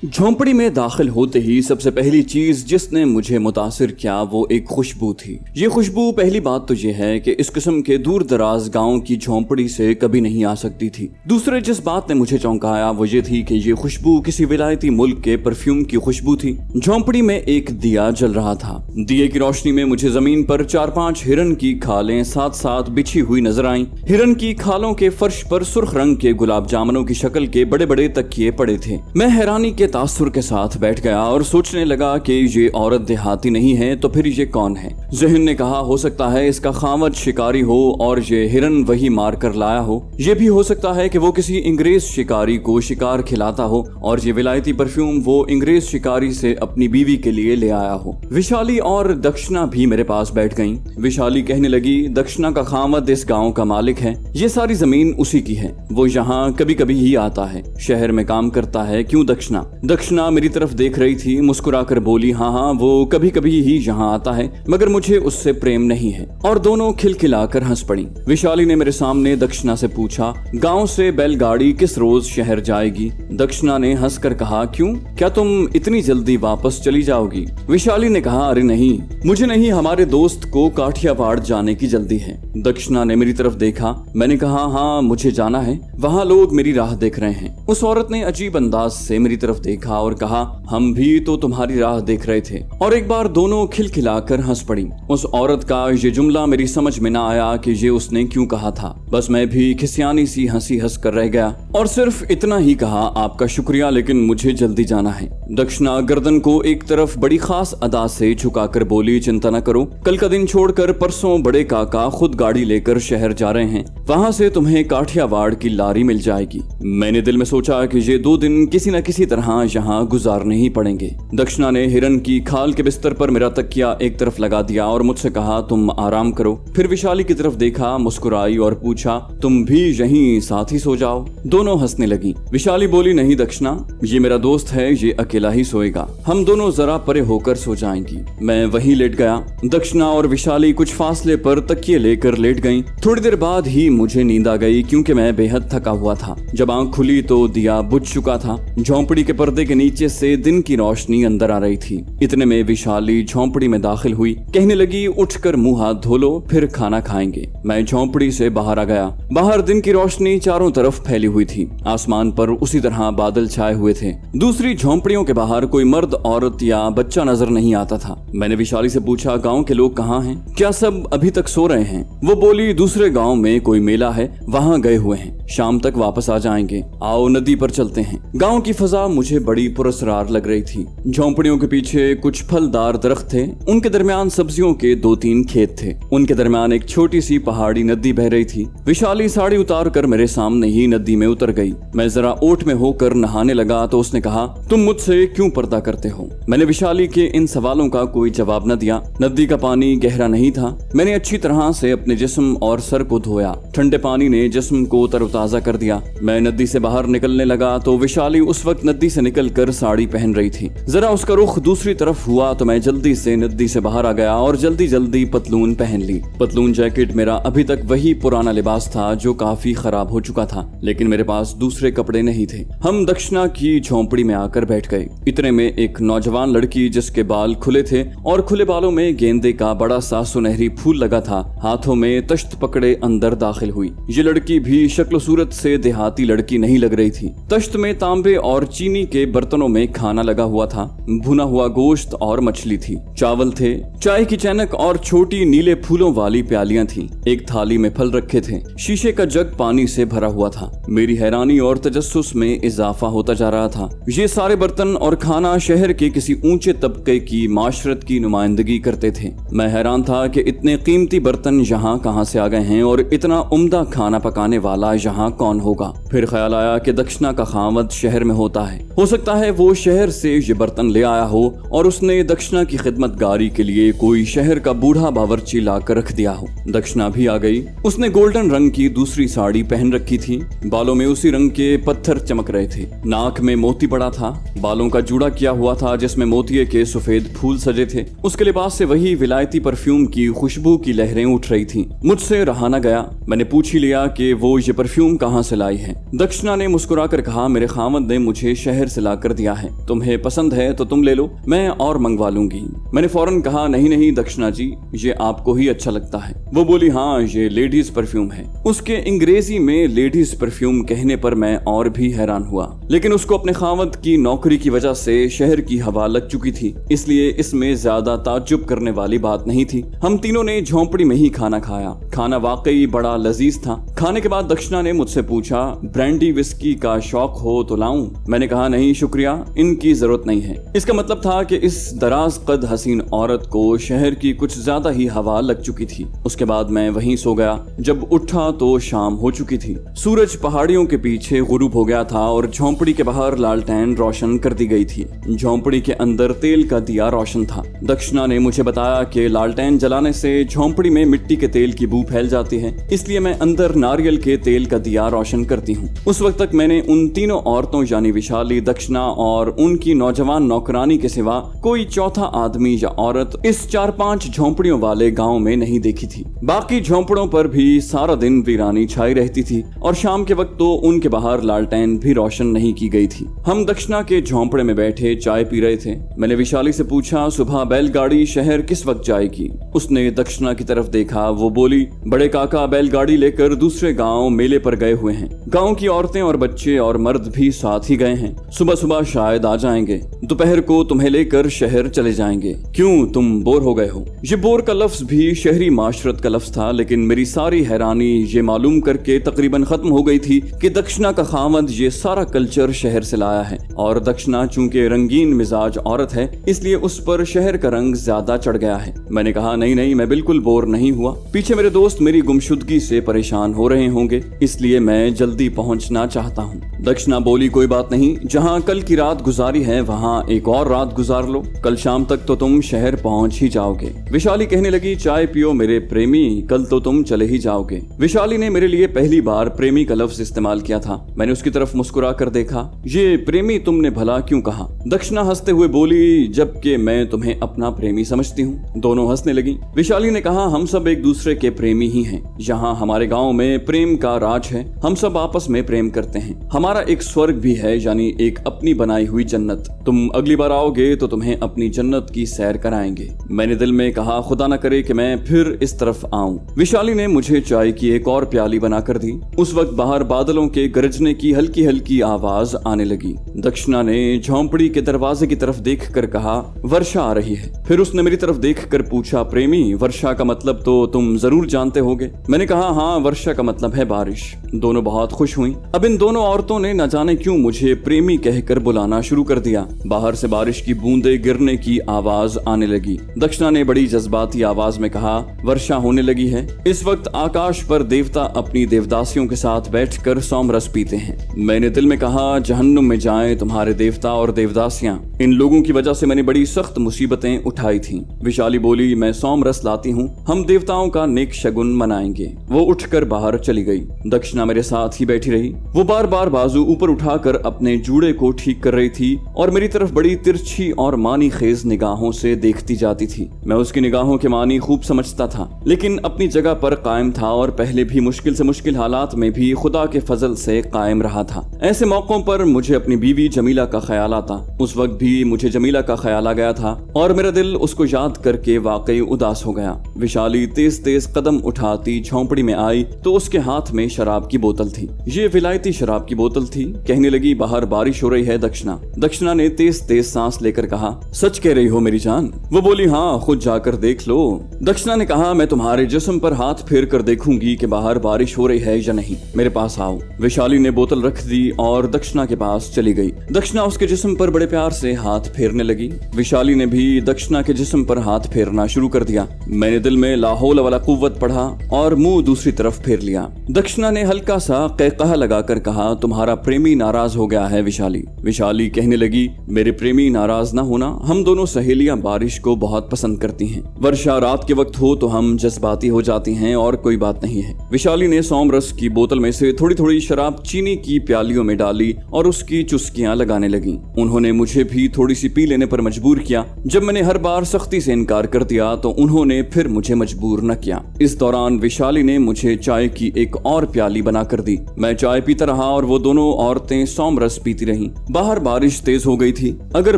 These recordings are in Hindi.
झोंपड़ी में दाखिल होते ही सबसे पहली चीज जिसने मुझे मुतासिर किया वो एक खुशबू थी। ये खुशबू पहली बात तो ये है कि इस किस्म के दूर दराज गाँव की झोंपड़ी से कभी नहीं आ सकती थी। दूसरे जिस बात ने मुझे चौंकाया वो ये थी कि ये खुशबू किसी विलायती मुल्क के परफ्यूम की खुशबू थी। झोंपड़ी में एक दिया जल रहा था। दिए की रोशनी में मुझे जमीन पर 4-5 हिरन की खालें साथ साथ बिछी हुई नजर आईं। हिरन की खालों के फर्श पर सुर्ख रंग के गुलाब जामुनों की शक्ल के बड़े बड़े तकिए पड़े थे। मैं हैरानी के तासुर के साथ बैठ गया और सोचने लगा कि ये औरत देहाती नहीं है तो फिर ये कौन है। जहन ने कहा हो सकता है इसका खामद शिकारी हो और ये हिरन वही मार कर लाया हो। ये भी हो सकता है कि वो किसी अंग्रेज शिकारी को शिकार खिलाता हो और ये विलायती परफ्यूम वो अंग्रेज शिकारी से अपनी बीवी के लिए ले आया हो। विशाली और दक्षिणा भी मेरे पास बैठ गईं। विशाली कहने लगी, दक्षिणा का खामद इस गाँव का मालिक है, ये सारी जमीन उसी की है, वो यहाँ कभी कभी ही आता है, शहर में काम करता है। क्यों दक्षिणा? दक्षिणा मेरी तरफ देख रही थी, मुस्कुराकर बोली, हाँ वो कभी कभी ही यहाँ आता है मगर मुझे उससे प्रेम नहीं है। और दोनों खिलखिलाकर हंस पड़ी। विशाली ने मेरे सामने दक्षिणा से पूछा, गांव से बैलगाड़ी किस रोज शहर जाएगी? दक्षिणा ने हंसकर कहा, क्यों, क्या तुम इतनी जल्दी वापस चली जाओगी? विशाली ने कहा, अरे नहीं, मुझे नहीं, हमारे दोस्त को काठियावाड़ जाने की जल्दी है। दक्षिणा ने मेरी तरफ देखा। मैंने कहा, हाँ मुझे जाना है, वहाँ लोग मेरी राह देख रहे हैं। उस औरत ने अजीब अंदाज से मेरी तरफ देखा और कहा, हम भी तो तुम्हारी राह देख रहे थे। और एक बार दोनों खिलखिलाकर हंस पड़ी। उस औरत का ये जुमला मेरी समझ में ना आया कि ये उसने क्यों कहा था। बस मैं भी खिसियानी सी हंसी हंस कर रह गया और सिर्फ इतना ही कहा, आपका शुक्रिया लेकिन मुझे जल्दी जाना है। दक्षिणा गर्दन को एक तरफ बड़ी खास अदा से झुकाकर बोली, चिंता न करो, कल का दिन छोड़कर परसों बड़े काका खुद गाड़ी लेकर शहर जा रहे हैं, वहाँ से तुम्हें काठियावाड़ की लारी मिल जाएगी। मैंने दिल में सोचा कि ये 2 दिन किसी न किसी तरह यहाँ गुजारने ही पड़ेंगे। दक्षिणा ने हिरन की खाल के बिस्तर पर मेरा तकिया एक तरफ लगा दिया और मुझसे कहा, तुम आराम करो। फिर विशाली की तरफ देखा, मुस्कुराई और पूछा, तुम भी यहीं साथ ही सो जाओ? दोनों हंसने लगी। विशाली बोली, नहीं दक्षिणा, ये मेरा दोस्त है, ये अकेला ही सोएगा, हम दोनों जरा परे होकर सो जाएंगी। मैं वहीं लेट गया। दक्षिणा और विशाली कुछ फासले पर तकिए लेकर लेट गईं। थोड़ी देर बाद ही मुझे नींद आ गई क्योंकि मैं बेहद थका हुआ था। जब आंख खुली तो दिया बुझ चुका था। झोंपड़ी के पर्दे के नीचे से दिन की रोशनी अंदर आ रही थी। इतने में विशाली झोंपड़ी में दाखिल हुई। कहने लगी, उठकर मुंह हाथ धो लो, फिर खाना खाएंगे। मैं झोंपड़ी से बाहर आ गया। बाहर दिन की रोशनी चारों तरफ फैली हुई थी। आसमान पर उसी तरह बादल छाए हुए थे। दूसरी झोंपड़ियों के बाहर कोई मर्द, औरत या बच्चा नजर नहीं आता था। मैंने विशाली से पूछा, गाँव के लोग कहाँ हैं? क्या सब अभी तक सो रहे हैं? वो बोली, दूसरे गाँव में कोई मेला है, वहाँ गए हुए हैं, शाम तक वापस आ जाएंगे। आओ नदी पर चलते हैं। गाँव की फजा मुझे बड़ी पुरस्कार लग रही थी। झोंपड़ियों के पीछे कुछ फलदार दरख्त थे, उनके दरमियान सब्जियों के 2-3 खेत थे। उनके दरमियान एक छोटी सी पहाड़ी नदी बह रही थी। विशाली साड़ी उतार कर मेरे सामने ही नदी में उतर गई। मैं जरा ओट में होकर नहाने लगा तो उसने कहा, तुम मुझसे क्यों पर्दा करते हो? मैंने विशाली के इन सवालों का कोई जवाब न दिया। नदी का पानी गहरा नहीं था। मैंने अच्छी तरह से अपने जिस्म और सर को धोया। ठंडे पानी ने जिस्म को तरोताजा कर दिया। मैं नदी से बाहर निकलने लगा तो विशाली उस वक्त नदी से निकलकर साड़ी पहन रही थी। जरा उसका रुख दूसरी तरफ हुआ तो मैं जल्दी से नदी से बाहर आ गया और जल्दी जल्दी पतलून पहन ली। पतलून जैकेट मेरा अभी तक वही पुराना लिबास था जो काफी खराब हो चुका था, लेकिन मेरे पास दूसरे कपड़े नहीं थे। हम दक्षिणा की झोंपड़ी में आकर बैठ गए। इतने में एक नौजवान लड़की जिसके बाल खुले थे और खुले बालों में गेंदे का बड़ा सा सुनहरी फूल लगा था, हाथों में तश्त पकड़े अंदर दाखिल हुई। ये लड़की भी शक्ल सूरत से देहाती लड़की नहीं लग रही थी। तश्त में तांबे और चीनी के बर्तनों में खाना लगा हुआ था। भुना हुआ गोश्त और मछली थी, चावल थे, चाय की चैनक और छोटी नीले फूलों वाली प्यालियां थी। एक थाली में फल रखे थे। शीशे का जग पानी से भरा हुआ था। मेरी हैरानी और तजस्सुस में इजाफा होता जा रहा था। ये सारे बर्तन और खाना शहर के किसी ऊंचे तबके की माशरत की नुमाइंदगी करते थे। मैं हैरान था कि इतने कीमती बर्तन यहाँ कहाँ से आ गए हैं और इतना उम्दा खाना पकाने वाला यहाँ कौन होगा। फिर ख्याल आया कि दक्षिणा का खामद शहर में होता है। हो सकता है वो शहर से ये बर्तन ले आया हो और उसने दक्षिणा की खिदमतगारी के लिए कोई शहर का बूढ़ा बावर्ची लाकर रख दिया हो। दक्षिणा भी आ गई। उसने गोल्डन रंग की दूसरी साड़ी पहन रखी थी। बालों में उसी रंग के पत्थर चमक रहे थे। नाक में मोती पड़ा था। बालों बालों का जूड़ा किया हुआ था जिसमें मोतिये के सफेद फूल सजे थे। उसके लिबास से वही विलायती परफ्यूम की खुशबू की लहरें उठ रही थीं। मुझसे रहा न गया, मैंने पूछ ही लिया कि वो ये परफ्यूम कहाँ से लाई है। दक्षिणा ने मुस्कुराकर कहा, मेरे खामद ने मुझे शहर से ला कर दिया है, तुम्हें पसंद है तो तुम ले लो, मैं और मंगवा लूंगी। मैंने फौरन कहा, नहीं नहीं दक्षिणा जी, ये आपको ही अच्छा लगता है। वो बोली, हाँ ये लेडीज परफ्यूम है। उसके अंग्रेजी में लेडीज परफ्यूम कहने पर मैं और भी हैरान हुआ, लेकिन उसको अपने खामद की नौकरी की वजह से शहर की हवा लग चुकी थी, इसलिए इसमें ज्यादा ताज्जुब करने वाली बात नहीं थी। हम तीनों ने झोंपड़ी में ही खाना खाया। खाना वाकई बड़ा लजीज था। खाने के बाद दक्षिणा ने मुझसे पूछा, ब्रांडी विस्की का शौक हो तो लाऊं? मैंने कहा, नहीं शुक्रिया, इनकी जरूरत नहीं है। इसका मतलब था कि इस दराज कद हसीन औरत को शहर की कुछ ज्यादा ही हवा लग चुकी थी। उसके बाद मैं वहीं सो गया। जब उठा तो शाम हो चुकी थी। सूरज पहाड़ियों के पीछे गुरूब हो गया था और झोंपड़ी के बाहर लालटेन रोशन कर दी गई थी। झोंपड़ी के अंदर तेल का दिया रोशन था। दक्षिणा ने मुझे बताया कि लालटेन जलाने से झोंपड़ी में मिट्टी के तेल की बू फैल जाती है, इसलिए मैं अंदर नारियल के तेल का दिया रोशन करती हूँ। उस वक्त तक मैंने उन तीनों औरतों यानी विशाली, दक्षिणा और उनकी नौजवान नौकरानी के सिवा कोई चौथा आदमी या औरत इस 4-5 झोंपड़ियों वाले गांव में नहीं देखी थी। बाकी झोंपड़ों पर भी सारा दिन वीरानी छाई रहती थी और शाम के वक्त तो उनके बाहर लालटेन भी रोशन नहीं की गई थी। हम दक्षिणा के झोंपड़े में बैठे चाय पी रहे थे। मैंने विशाली से पूछा, सुबह बैलगाड़ी शहर किस वक्त जाएगी? उसने दक्षिणा की तरफ देखा। वो बोली, बड़े काका बैलगाड़ी लेकर दूसरे गांव मेले पर गए हुए हैं। गांव की औरतें और बच्चे और मर्द भी साथ ही गए हैं। सुबह सुबह शायद आ जाएंगे। दोपहर को तुम्हें लेकर शहर चले जाएंगे। क्यों, तुम बोर हो गए हो? ये बोर का लफ्ज भी शहरी माशरत का लफ्ज था, लेकिन मेरी सारी हैरानी ये मालूम करके तकरीबन खत्म हो गई थी कि दक्षिणा का खामद ये सारा कल्चर शहर से लाया है और दक्षिणा चूंकि रंगीन मिजाज औरत है इसलिए उस पर शहर का रंग ज्यादा चढ़ गया है। मैंने कहा, नहीं नहीं, मैं बिल्कुल बोर नहीं हुआ। पीछे मेरे दोस्त मेरी गुमशुदगी से परेशान हो रहे होंगे, इसलिए मैं जल्दी पहुंचना चाहता हूँ। दक्षिणा बोली, कोई बात नहीं, जहाँ कल की रात गुजारी है वहाँ एक और रात गुजार लो। कल शाम तक तो तुम शहर पहुँच ही जाओगे। विशाली कहने लगी, चाय पियो मेरे प्रेमी, कल तो तुम चले ही जाओगे। विशाली ने मेरे लिए पहली बार प्रेमी का लफ्ज इस्तेमाल किया था। मैंने उसकी तरफ मुस्कुरा कर देखा। ये प्रेमी तुमने भला क्यों कहा? दक्षिणा हंसते हुए बोली, जबकि मैं तुम्हें अपना प्रेमी समझती हूँ। दोनों हंसने लगी। विशाली ने कहा, हम सब एक दूसरे के प्रेमी ही हैं। यहाँ हमारे गाँव में प्रेम का राज है। हम सब आपस में प्रेम करते हैं। हमारा एक स्वर्ग भी है, यानी एक अपनी बनाई हुई जन्नत। तुम अगली बार आओगे तो तुम्हें अपनी जन्नत की सैर कराएंगे। मैंने दिल में कहा, खुदा न करे कि मैं फिर इस तरफ आऊं। विशाली ने मुझे चाय की एक और प्याली बनाकर दी। उस वक्त बाहर बादलों के गरजने की हल्की हल्की आवाज आने लगी। दक्षिणा ने झोंपड़ी के दरवाजे की तरफ देखकर कहा, वर्षा आ रही है। फिर उसने मेरी तरफ देखकर पूछा, प्रेमी, वर्षा का मतलब तो तुम जरूर जानते होगे। मैंने कहा, हाँ, वर्षा का मतलब है बारिश। दोनों बहुत खुश हुई। अब इन दोनों औरतों ने न जाने क्यों मुझे प्रेमी कहकर बुलाना शुरू कर दिया। बाहर से बारिश की बूंदे गिरने की आवाज आने लगी। दक्षिणा ने बड़ी जज्बाती आवाज में कहा, वर्षा होने लगी है। इस वक्त आकाश पर देवता अपनी देवदासियों के साथ बैठकर सोमरस पीते हैं। मैंने दिल में कहा, जहन्नुम में जाएं तुम्हारे देवता और देवदासियां। इन लोगों की वजह से मैंने बड़ी सख्त मुसीबतें उठाई थीं। विशाली बोली, मैं सोमरस लाती हूँ, हम देवताओं का नेक शगुन मनाएंगे। वो उठकर बाहर चली गई। दक्षिणा मेरे साथ ही बैठी रही। वो बार बार बाजू ऊपर उठाकर अपने जूड़े को ठीक कर रही थी और मेरी तरफ बड़ी तिरछी और मानी खेज निगाहों से देखती जाती थी। मैं उसकी निगाहों के मानी खूब समझता था, लेकिन अपनी जगह पर कायम था और पहले भी मुश्किल से मुश्किल हालात में भी खुदा के फजल से कायम रहा था। ऐसे मौकों पर मुझे अपनी बीवी जमीला का ख्याल आता। उस वक्त भी मुझे जमीला का ख्याल आ गया था और मेरा दिल उसको याद करके वाकई उदास हो गया। विशाली तेज तेज कदम उठाती झोंपड़ी में आई तो उसके हाथ में शराब की बोतल थी। ये विलायती शराब की बोतल थी। कहने लगी, बाहर बारिश हो रही है दक्षिणा। दक्षिणा ने तेज तेज सांस लेकर कहा, सच कह रही हो मेरी जान? वो बोली, हाँ, खुद जाकर देख लो। दक्षिणा ने कहा, मैं तुम्हारे जिस्म पर हाथ फेर कर देखूंगी कि बाहर बारिश हो रही है या नहीं। मेरे पास आओ। विशाली ने बोतल रख दी और दक्षिणा के पास चली गई। दक्षिणा उसके जिस्म पर बड़े प्यार से हाथ फेरने लगी। विशाली ने भी दक्षिणा के जिस्म पर हाथ फेरना शुरू कर दिया। मैंने दिल में लाहौल वाला कुव्वत पढ़ा और मुंह दूसरी तरफ फेर लिया। दक्षिणा ने हल्का सा कहकहा लगाकर कहा, तुम्हारा प्रेमी नाराज हो गया है विशाली। विशाली कहने लगी, मेरे प्रेमी नाराज ना होना, हम दोनों सहेलियां बारिश को बहुत पसंद करती हैं। वर्षा रात के वक्त हो तो हम जज्बाती हो जाती हैं और कोई बात नहीं है। विशाली ने सोमरस की बोतल में से थोड़ी थोड़ी शराब चीनी की प्यालियों में डाली और उसकी चुस्कियां लगाने लगी। लगी। उन्होंने मुझे भी थोड़ी सी पी लेने पर मजबूर किया। जब मैंने हर बार सख्ती से इनकार कर दिया तो उन्होंने फिर मुझे मजबूर न किया। इस दौरान विशाली ने मुझे चाय की एक और प्याली बना कर दी। मैं चाय पीता रहा और वो दोनों औरतें सोमरस पीती रहीं। बाहर बारिश तेज हो गई थी। अगर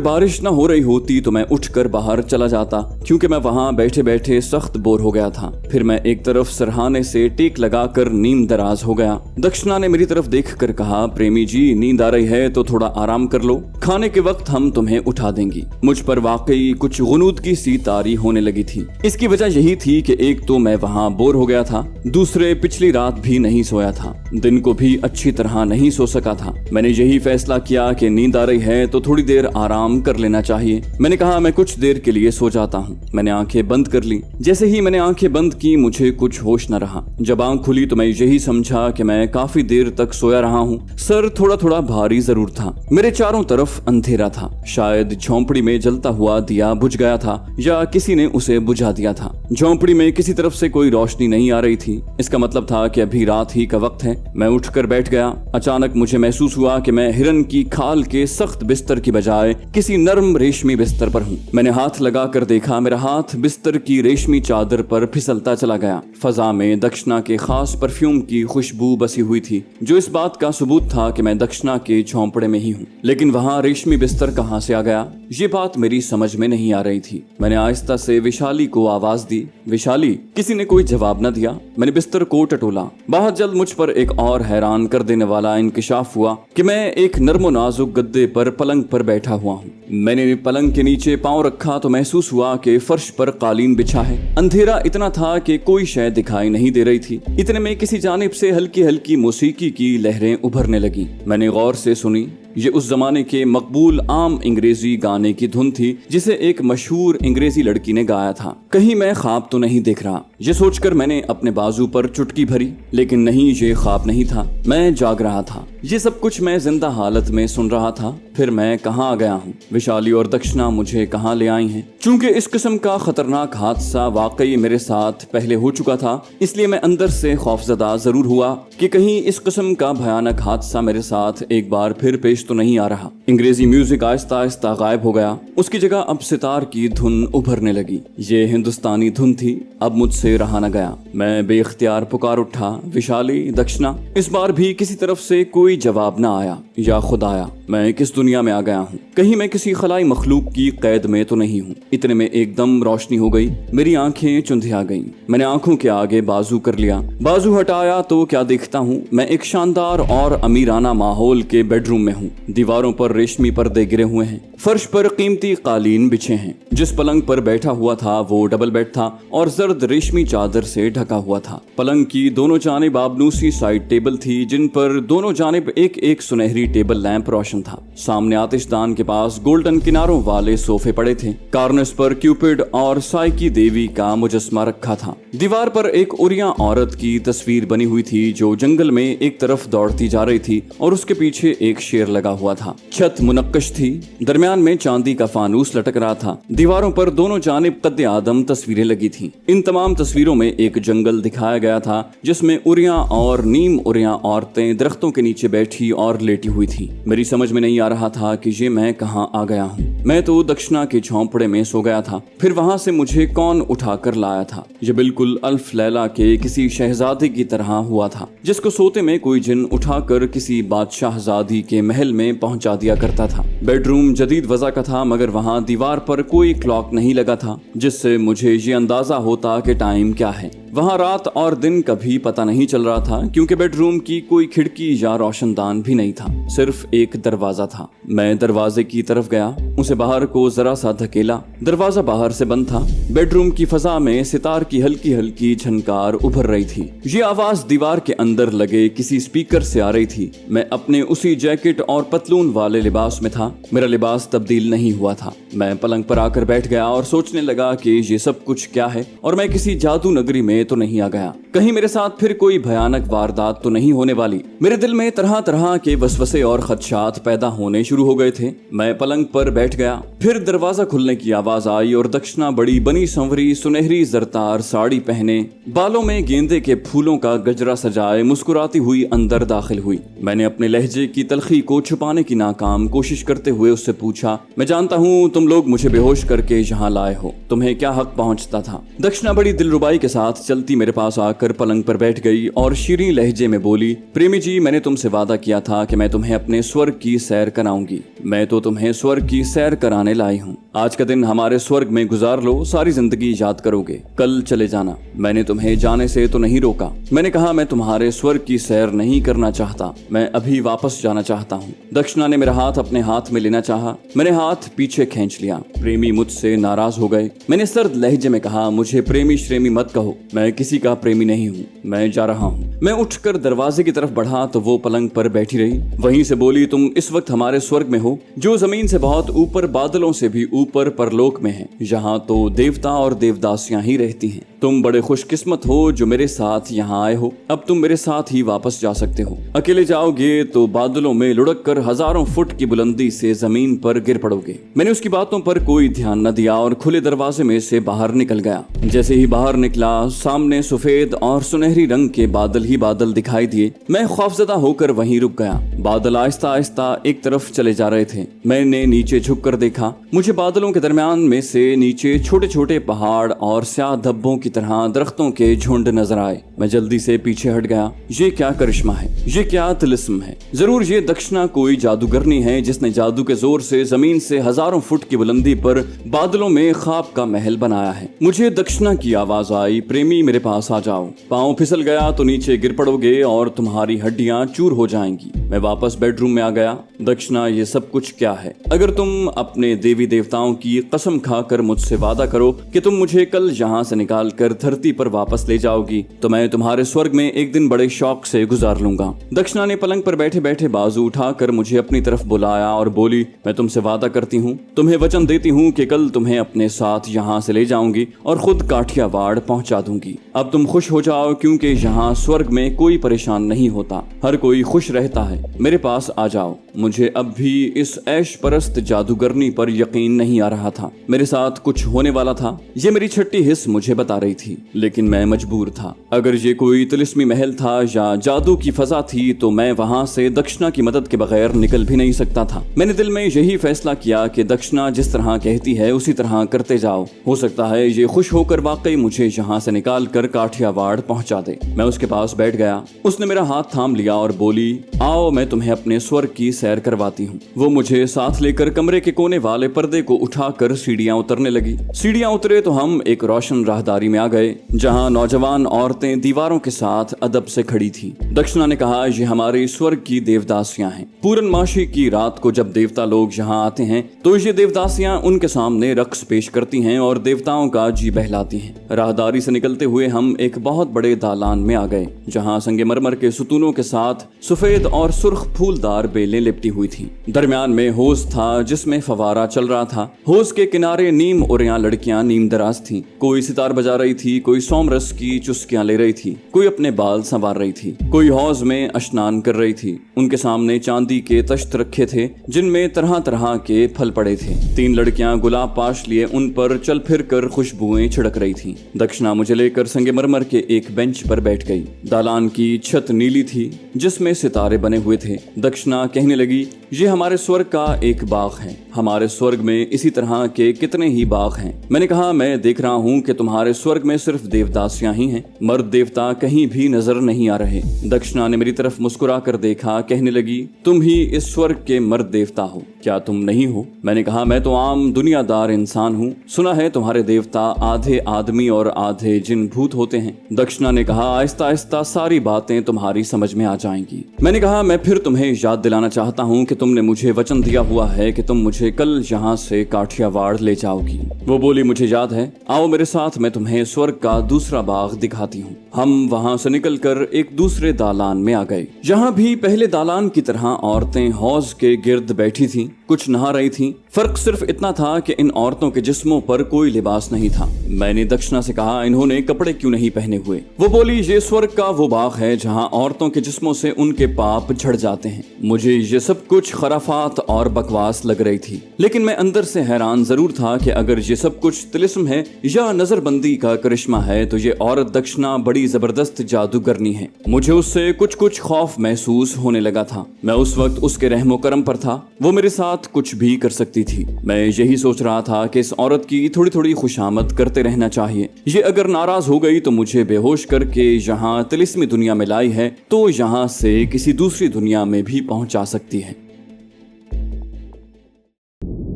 बारिश न हो रही होती तो मैं उठकर बाहर चला जाता, क्योंकि मैं वहां बैठे बैठे सख्त बोर हो गया था। फिर मैं एक तरफ सरहाने से टेक लगाकर नींद दराज हो गया। दक्षिणा ने मेरी तरफ देखकर कहा, प्रेमी जी, नींद आ रही है तो थोड़ा आराम कर लो, खाने के वक्त हम तुम्हें उठा देंगी। मुझ पर वाकई कुछ गुनूदगी सी तारी होने लगी थी। इसकी वजह यही थी कि एक तो मैं वहां बोर हो गया था, दूसरे पिछली रात भी नहीं सोया था, दिन को भी अच्छी तरह नहीं सो सका था। मैंने यही फैसला किया कि नींद आ रही है तो थोड़ी देर आराम कर लेना चाहिए। मैंने कहा, मैं कुछ देर के लिए सो जाता हूँ। मैंने आंखें बंद कर ली। जैसे ही मैंने आंखें बंद की मुझे कुछ होश न रहा। जब आंख खुली तो मैं यही समझा कि मैं काफी देर तक सोया रहा हूँ। सर थोड़ा थोड़ा भारी जरूर था। मेरे चारों तरफ अंधेरा था। शायद झोंपड़ी में जलता हुआ दिया बुझ गया था या किसी ने उसे बुझा दिया था। झोंपड़ी में किसी तरफ से कोई रोशनी नहीं आ रही थी। इसका मतलब था कि अभी रात ही का वक्त है। मैं उठकर बैठ गया। अचानक मुझे महसूस हुआ कि मैं हिरन की खाल के सख्त बिस्तर की बजाय किसी नरम रेशमी बिस्तर पर हूँ। मैंने हाथ लगा कर देखा, मेरा हाथ बिस्तर की रेशमी चादर पर फिसलता चला गया। फजा में दक्षिणा के खास परफ्यूम की खुशबू बसी हुई थी, जो इस बात का सबूत था कि मैं दक्षिणा के झोंपड़े में ही हूँ। लेकिन वहाँ रेशमी बिस्तर कहाँ से आ गया, ये बात मेरी समझ में नहीं आ रही थी। मैंने आहिस्ता से विशाली को आवाज दी, विशाली। किसी ने कोई जवाब न दिया। मैंने बिस्तर को टटोला। बहुत जल्द मुझ पर एक और हैरान कर देने वाला इंकिशाफ हुआ कि मैं एक नर्मो नाजुक गद्दे पर पलंग पर बैठा हुआ हूँ। मैंने पलंग के नीचे पांव रखा तो महसूस हुआ कि फर्श पर कालीन बिछा है। अंधेरा इतना था कि कोई शय दिखाई नहीं दे रही थी। इतने में किसी जानिब से हल्की हल्की मौसीकी की लहरें उभरने लगी। मैंने गौर से सुनी। ये उस जमाने के मकबूल आम अंग्रेजी गाने की धुन थी जिसे एक मशहूर अंग्रेजी लड़की ने गाया था। कहीं मैं ख्वाब तो नहीं देख रहा, ये सोचकर मैंने अपने बाजू पर चुटकी भरी, लेकिन नहीं, ये ख्वाब नहीं था, मैं जाग रहा था। ये सब कुछ मैं जिंदा हालत में सुन रहा था। फिर मैं कहाँ आ गया हूँ? विशाली और दक्षिणा मुझे कहाँ ले आई हैं? चूंकि इस किस्म का खतरनाक हादसा वाकई मेरे साथ पहले हो चुका था, इसलिए मैं अंदर से खौफजदा जरूर हुआ कि कहीं इस किस्म का भयानक हादसा मेरे साथ एक बार फिर पेश तो नहीं आ रहा। अंग्रेजी म्यूजिक आहिस्ता आहिस्ता गायब हो गया। उसकी जगह अब सितार की धुन उभरने लगी। ये हिंदुस्तानी धुन थी। अब मुझसे रहा न गया। मैं बेख्तियार पुकार उठा, विशाली, दक्षिणा। इस बार भी किसी तरफ से कोई जवाब न आया। या खुदाया, मैं किस दुनिया में आ गया हूँ? कहीं मैं किसी खलाई मखलूक की कैद में तो नहीं हूँ? इतने में एकदम रोशनी हो गई। मेरी आंखें चुंधिया गईं। मैंने आंखों के आगे बाजू कर लिया। बाजू हटाया तो क्या देखता हूँ? मैं एक शानदार और अमीराना माहौल के बेडरूम में हूँ। दीवारों पर रेशमी पर्दे गिरे हुए हैं। फर्श पर कीमती कालीन बिछे हैं। जिस पलंग पर बैठा हुआ था वो डबल बेड था और जर्द रेशमी चादर से ढका हुआ था। पलंग की दोनों जानिब आबनूसी साइड टेबल थी, जिन पर दोनों जानिब एक एक सुनहरी टेबल लैंप रोशन था। सामने आतिशदान के पास गोल्डन किनारों वाले सोफे पड़े थे। कार्नर्स पर क्यूपिड और साइकी देवी का मुजस्मा रखा था। दीवार पर एक उरिया औरत की तस्वीर बनी हुई थी जो जंगल में एक तरफ दौड़ती जा रही थी और उसके पीछे एक शेर लगा हुआ था। छत मुनक्कश थी। दरमियान में चांदी का फानूस लटक रहा था। दीवारों पर दोनों जानिब कद्दे आदम तस्वीरें लगी थीं। इन तमाम तस्वीरों में एक जंगल दिखाया गया था जिसमें उरिया और नीम उरिया औरतें दरख्तों के नीचे बैठी और लेटी हुई थी। मेरी समझ में नहीं आ रहा था कि ये मैं कहाँ आ गया हूँ। मैं तो दक्षिणा के झोंपड़े में सो गया था। फिर वहां से मुझे कौन उठा कर लाया था? ये बिल्कुल अल्फ लैला के किसी शहजादे की तरह हुआ था, जिसको सोते में कोई जिन उठाकर किसी बादशाहजादी के महल में पहुंचा दिया करता था। बेडरूम जदीद वजह का था, मगर वहां दीवार पर कोई क्लॉक नहीं लगा था जिससे मुझे ये अंदाजा होता कि टाइम क्या है। वहां रात और दिन कभी पता नहीं चल रहा था, क्योंकि बेडरूम की कोई खिड़की या रोशनदान भी नहीं था, सिर्फ एक दरवाजा था। मैं दरवाजे की तरफ गया, उसे बाहर को जरा सा धकेला। दरवाजा बाहर से बंद था। बेडरूम की फजा में सितार की हल्की हल्की झनकार उभर रही थी। ये आवाज दीवार के अंदर लगे किसी स्पीकर से आ रही थी। मैं अपने उसी जैकेट और पतलून वाले लिबास में था। मेरा लिबास तब्दील नहीं हुआ था। मैं पलंग पर आकर बैठ गया और सोचने लगा कि ये सब कुछ क्या है और मैं किसी जादू नगरी में में तो नहीं आ गया? कहीं मेरे साथ फिर कोई भयानक वारदात तो नहीं होने वाली? मेरे दिल में तरह तरह के वसवसे और खदशात पैदा होने शुरू हो गए थे। मैं पलंग पर बैठ गया। फिर दरवाजा खुलने की आवाज आई और दक्षिणा बड़ी बनी संवरी सुनहरी जरतार साड़ी पहने, बालों में गेंदे के फूलों का गजरा सजाए मुस्कुराती हुई अंदर दाखिल हुई। मैंने अपने लहजे की तलखी को छुपाने की नाकाम कोशिश करते हुए उससे पूछा, मैं जानता हूँ तुम लोग मुझे बेहोश करके यहाँ लाए हो, तुम्हें क्या हक पहुँचता था? दक्षिणा बड़ी दिलरुबाई के साथ चलती मेरे पास आकर पलंग पर बैठ गई और शीरीं लहजे में बोली, प्रेमी जी, मैंने तुमसे वादा किया था कि मैं तुम्हें अपने स्वर्ग की सैर कराऊंगी। मैं तो तुम्हें स्वर्ग की सैर कराने लाई हूँ। आज का दिन हमारे स्वर्ग में गुजार लो, सारी जिंदगी याद करोगे। कल चले जाना। मैंने तुम्हें जाने से तो नहीं रोका। मैंने कहा मैं तुम्हारे स्वर्ग की सैर नहीं करना चाहता, मैं अभी वापस जाना चाहता हूँ। दक्षिणा ने मेरा हाथ अपने हाथ में लेना चाहा। मैंने हाथ पीछे खींच लिया। प्रेमी मुझसे नाराज हो गए। मैंने सर्द लहजे में कहा, मुझे प्रेमी श्रेमी मत कहो, मैं किसी का प्रेमी नहीं हूँ, मैं जा रहा हूँ। मैं उठकर दरवाजे की तरफ बढ़ा तो वो पलंग पर बैठी रही। वहीं से बोली, तुम इस वक्त हमारे स्वर्ग में हो, जो जमीन से बहुत ऊपर, बादलों से भी ऊपर परलोक में है। यहाँ तो देवता और देवदासियां ही रहती हैं। तुम बड़े खुशकिस्मत हो जो मेरे साथ यहाँ आए हो। अब तुम मेरे साथ ही वापस जा सकते हो। अकेले जाओगे तो बादलों में लुढ़क कर हजारों फुट की बुलंदी से जमीन पर गिर पड़ोगे। मैंने उसकी बातों पर कोई ध्यान न दिया और खुले दरवाजे में से बाहर निकल गया। जैसे ही बाहर निकला, सामने सफेद और सुनहरी रंग के बादल ही बादल दिखाई दिए। मैं खौफजदा होकर वहीं रुक गया। बादल आहिस्ता आहिस्ता एक तरफ चले जा रहे थे। मैंने नीचे झुककर देखा। मुझे बादलों के दरमियान में से नीचे छोटे छोटे पहाड़ और स्याह धब्बों की तरह दरख्तों के झुंड नजर आए। मैं जल्दी से पीछे हट गया। ये क्या करिश्मा है, ये क्या तिलिस्म है? जरूर ये दक्षिणा कोई जादूगरनी है जिसने जादू के जोर से जमीन से हजारों फुट की बुलंदी पर बादलों में ख्वाब का महल बनाया है। मुझे दक्षिणा की आवाज आई, प्रेमी मेरे पास आ जाओ। पाँव फिसल गया तो नीचे गिर पड़ोगे और तुम्हारी हड्डियां चूर हो जाएंगी। मैं वापस बेडरूम में आ गया। दक्षिणा, ये सब कुछ क्या है? अगर तुम अपने देवी देवताओं की कसम खाकर मुझसे वादा करो कि तुम मुझे कल यहाँ से निकाल कर धरती पर वापस ले जाओगी तो मैं तुम्हारे स्वर्ग में एक दिन बड़े शौक से गुजार लूंगा। दक्षिणा ने पलंग पर बैठे बैठे बाजू उठाकर मुझे अपनी तरफ बुलाया और बोली, मैं तुमसे वादा करती हूँ, तुम्हें वचन देती हूँ कि कल तुम्हें अपने साथ यहाँ से ले जाऊंगी और खुद काठियावाड़ पहुँचा दूंगी। अब तुम खुश हो जाओ क्योंकि यहाँ स्वर्ग में कोई परेशान नहीं होता, हर कोई खुश रहता है। मेरे पास आ जाओ। मुझे अब भी इस ऐश परस्त जादूगरनी पर यकीन नहीं आ रहा था। मेरे साथ कुछ होने वाला था, ये मेरी छठी हिस्स मुझे बता रही थी, लेकिन मैं मजबूर था। अगर ये कोई तिलिस्मी महल था या जादू की फजा थी तो मैं वहां से दक्षिणा की मदद के बगैर निकल भी नहीं सकता था। मैंने दिल में यही फैसला किया कि दक्षिणा जिस तरह कहती है उसी तरह करते जाओ। हो सकता है ये खुश होकर वाकई मुझे यहाँ से निकाल कर काठियावाड़ पहुंचा दे। मैं उसके पास बैठ गया। उसने मेरा हाथ थाम लिया और बोली, आओ मैं तुम्हें अपने स्वर्ग की सैर करवाती हूँ। वो मुझे साथ लेकर कमरे के कोने वाले पर्दे को उठाकर सीढ़ियां उतरने लगी। सीढ़ियां उतरे तो हम एक रोशन राहदारी में आ गए जहाँ नौजवान औरतें दीवारों के साथ अदब से खड़ी थी। दक्षिणा ने कहा, ये हमारे स्वर्ग की देवदासियां हैं। पूर्णमासी की रात को जब देवता लोग यहाँ आते हैं तो ये देवदासियां उनके सामने रक्स पेश करती हैं और देवताओं का जी बहलाती हैं। राहदारी से निकलते हुए हम एक बहुत बड़े दालान में आ गए जहाँ संगमरमर के सुतूनों के साथ सफेद और सुर्ख फूलदार बेलें लिपटी हुई थी। दरमियान में होज था जिसमें फवारा चल रहा था। होज के किनारे नीम उरियां लड़कियां नीम दराज थीं। कोई सितार बजा रही थी, कोई सोमरस की चुस्कियां ले रही थी, कोई अपने बाल संवार रही थी, कोई हौज में स्नान कर रही थी। उनके सामने चांदी के तश्त रखे थे जिनमें तरह तरह के फल पड़े थे। 3 लड़कियां गुलाब पाश लिए उन पर चल फिर कर खुशबुएं छिड़क रही थी। दक्षिणा मुझे लेकर संगमरमर के एक बेंच पर बैठ गई। दालान की छत नीली थी जिसमें सितारे बने हुए थे। दक्षिणा कहने लगी, ये हमारे स्वर्ग का एक बाग है। हमारे स्वर्ग में इसी तरह के कितने ही बाग हैं। मैंने कहा, मैं देख रहा हूँ कि तुम्हारे स्वर्ग में सिर्फ देवदासियां ही हैं, मर्द देवता कहीं भी नजर नहीं आ रहे। दक्षिणा ने मेरी तरफ मुस्कुरा कर देखा, कहने लगी, तुम ही इस स्वर्ग के मर्द देवता हो, क्या तुम नहीं हो? मैंने कहा, मैं तो आम दुनियादार इंसान हूँ। सुना है तुम्हारे देवता आधे आदमी और आधे जिन भूत होते हैं। दक्षिणा ने कहा, आहिस्ता आहिस्ता सारी बातें तुम्हारी समझ में आ जाएंगी। मैंने कहा, मैं फिर तुम्हें याद दिलाना चाहता हूँ कि तुमने मुझे वचन दिया हुआ है कि तुम मुझे कल यहाँ से काठियावाड़ ले जाओगी। वो बोली, मुझे याद है, आओ मेरे साथ, मैं तुम्हें स्वर्ग का दूसरा बाग दिखाती हूँ। हम वहाँ से निकलकर एक दूसरे दालान में आ गए। जहाँ भी पहले दालान की तरह औरतें हौज के गिर्द बैठी थीं, कुछ नहा रही थीं। फर्क सिर्फ इतना था कि इन औरतों के जिस्मों पर कोई लिबास नहीं था। मैंने दक्षिणा से कहा, इन्होंने कपड़े क्यों नहीं पहने हुए? वो बोली, ये स्वर्ग का वो बाग है जहाँ औरतों के जिस्मों से उनके पाप झड़ जाते हैं। मुझे ये सब कुछ खराफात और बकवास लग रही थी, लेकिन मैं अंदर से हैरान जरूर था कि अगर ये सब कुछ तिलिस्म है या नजरबंदी का करिश्मा है तो ये औरत दक्षिणा बड़ी जबरदस्त जादूगरनी है। मुझे उससे कुछ कुछ खौफ महसूस होने लगा था। मैं उस वक्त उसके रहमो करम पर था, वो मेरे साथ कुछ भी कर सकती थी। मैं यही सोच रहा था कि इस औरत की थोड़ी थोड़ी खुशामद करते रहना चाहिए। ये अगर नाराज हो गई तो मुझे बेहोश करके यहाँ तिलिस्मी दुनिया में लाई है तो यहाँ से किसी दूसरी दुनिया में भी पहुंचा सकती है।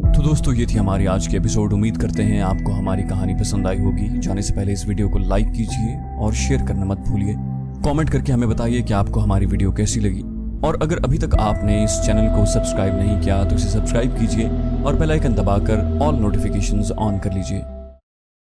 तो दोस्तों, ये थी हमारी आज की एपिसोड। उम्मीद करते हैं आपको हमारी कहानी पसंद आई होगी। जाने से पहले इस वीडियो को लाइक कीजिए और शेयर करना मत भूलिए। कमेंट करके हमें बताइए कि आपको हमारी वीडियो कैसी लगी। और अगर अभी तक आपने इस चैनल को सब्सक्राइब नहीं किया तो इसे सब्सक्राइब कीजिए और बेल आइकन दबाकर ऑल नोटिफिकेशंस ऑन कर लीजिए।